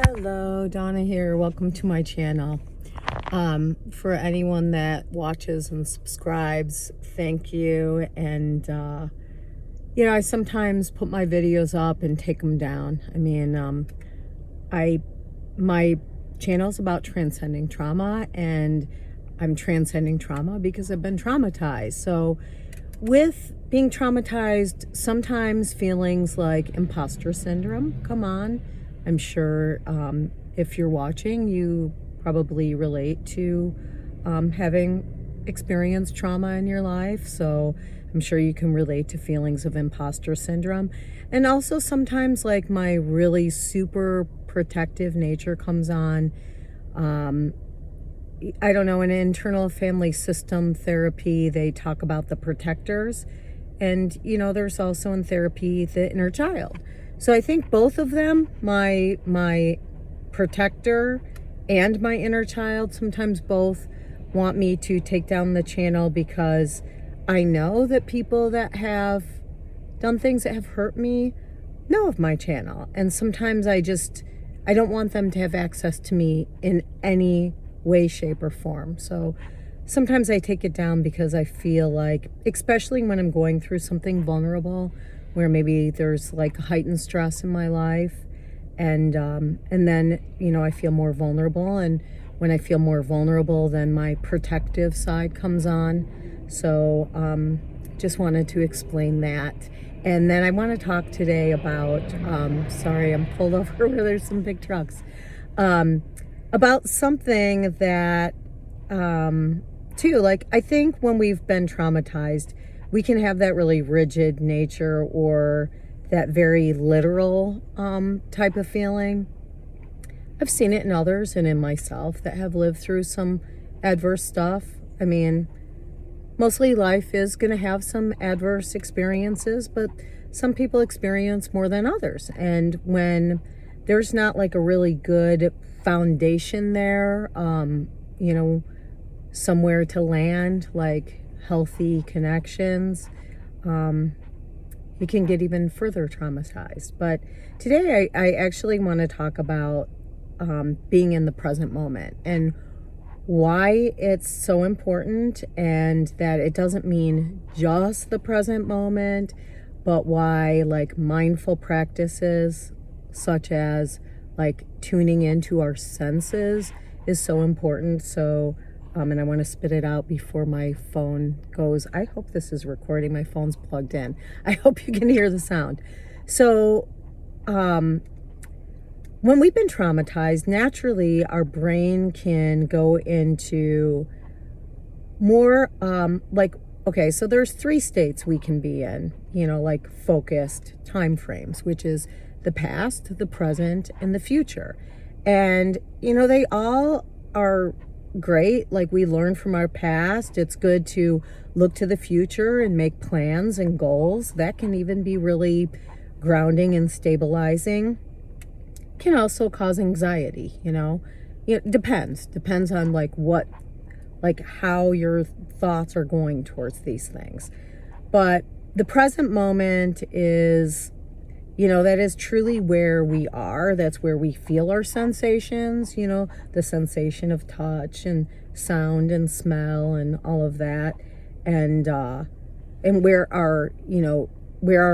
Hello, Donna here. Welcome to my channel. For anyone that watches and subscribes, thank you. And, I sometimes put my videos up and take them down. My channel's about transcending trauma, and I'm transcending trauma because I've been traumatized. So with being traumatized, sometimes feelings like imposter syndrome come on. I'm sure if you're watching, you probably relate to having experienced trauma in your life. So I'm sure you can relate to feelings of imposter syndrome. And also sometimes like my really super protective nature comes on. I don't know, in internal family system therapy, they talk about the protectors. And, there's also in therapy the inner child. So I think both of them, my protector and my inner child, sometimes both want me to take down the channel because I know that people that have done things that have hurt me know of my channel. And sometimes I don't want them to have access to me in any way, shape, or form. So sometimes I take it down because I feel like, especially when I'm going through something vulnerable, where maybe there's like heightened stress in my life, and then I feel more vulnerable, and when I feel more vulnerable, then my protective side comes on. So just wanted to explain that. And then I want to talk today about sorry, I'm pulled over where there's some big trucks, about something that too, like, I think when we've been traumatized, we can have that really rigid nature or that very literal type of feeling. I've seen it in others and in myself that have lived through some adverse stuff. Mostly life is going to have some adverse experiences, but some people experience more than others. And when there's not like a really good foundation there, somewhere to land, like healthy connections, you can get even further traumatized. But today I actually want to talk about being in the present moment and why it's so important, and that it doesn't mean just the present moment, but why like mindful practices such as like tuning into our senses is so important. So and I want to spit it out before my phone goes. I hope this is recording. My phone's plugged in. I hope you can hear the sound. So when we've been traumatized, naturally our brain can go into more okay, so there's 3 states we can be in, like focused time frames, which is the past, the present, and the future. And they all are great. Like, we learn from our past. It's good to look to the future and make plans and goals. That can even be really grounding and stabilizing. Can also cause anxiety, depends on how your thoughts are going towards these things. But the present moment is, that is truly where we are. That's where we feel our sensations, the sensation of touch and sound and smell and all of that. And where our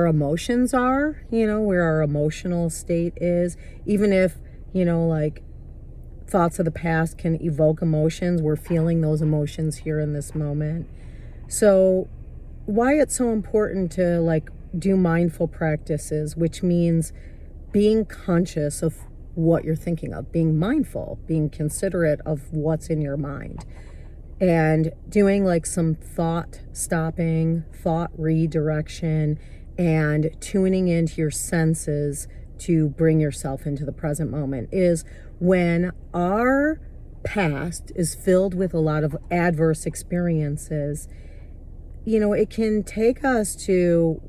emotions are, where our emotional state is. Even if, like thoughts of the past can evoke emotions, we're feeling those emotions here in this moment. So why it's so important to like do mindful practices, which means being conscious of what you're thinking of, being mindful, being considerate of what's in your mind, and doing like some thought stopping, thought redirection, and tuning into your senses to bring yourself into the present moment, is when our past is filled with a lot of adverse experiences. It can take us to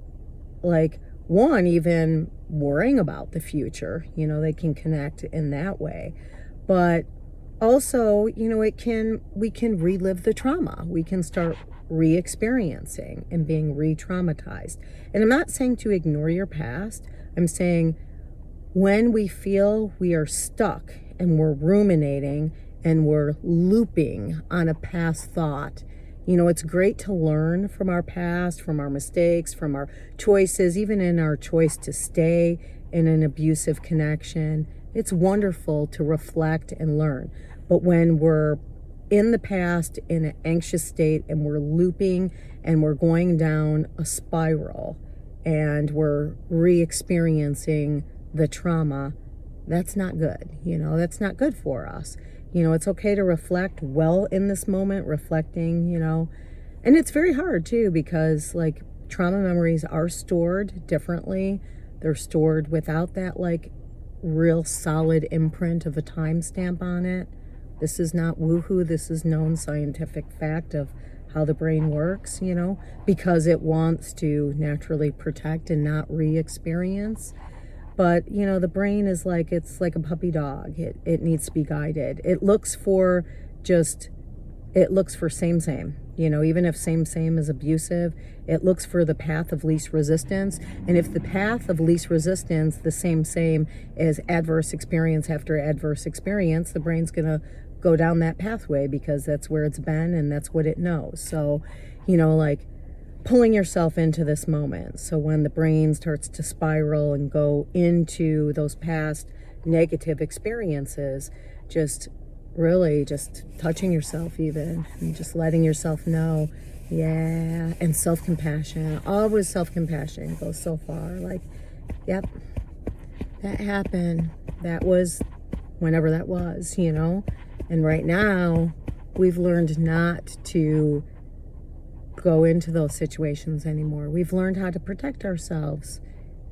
like even worrying about the future. They can connect in that way. But also, we can relive the trauma. We can start re-experiencing and being re-traumatized. And I'm not saying to ignore your past. I'm saying when we feel we are stuck and we're ruminating and we're looping on a past thought, it's great to learn from our past, from our mistakes, from our choices, even in our choice to stay in an abusive connection. It's wonderful to reflect and learn. But when we're in the past in an anxious state and we're looping and we're going down a spiral and we're re-experiencing the trauma, that's not good. That's not good for us. It's okay to reflect well in this moment, reflecting, and it's very hard too, because like trauma memories are stored differently. They're stored without that like real solid imprint of a timestamp on it. This is not woohoo. This is known scientific fact of how the brain works, because it wants to naturally protect and not re-experience. But, the brain is like, it's like a puppy dog. It needs to be guided. It looks for same. Even if same is abusive, it looks for the path of least resistance. And if the path of least resistance, the same is adverse experience after adverse experience, the brain's going to go down that pathway because that's where it's been and that's what it knows. So, like pulling yourself into this moment. So when the brain starts to spiral and go into those past negative experiences, just really just touching yourself even and just letting yourself know, yeah, and self-compassion. Always self-compassion goes so far. Like, yep, that happened. That was whenever that was, And right now, we've learned not to go into those situations anymore. We've learned how to protect ourselves.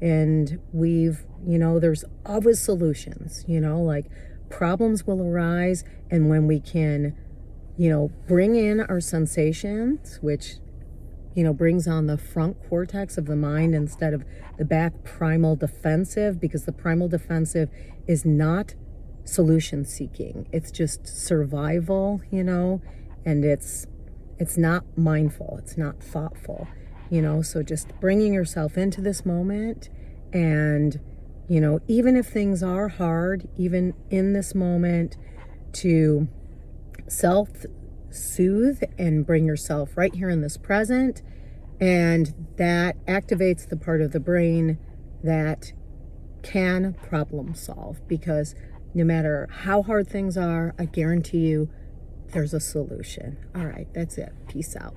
And there's always solutions, like problems will arise. And when we can, bring in our sensations, which, brings on the front cortex of the mind instead of the back primal defensive, because the primal defensive is not solution seeking. It's just survival, and it's not mindful. It's not thoughtful, so just bringing yourself into this moment and, even if things are hard, even in this moment, to self-soothe and bring yourself right here in this present. And that activates the part of the brain that can problem solve, because no matter how hard things are, I guarantee you there's a solution. All right, that's it. Peace out.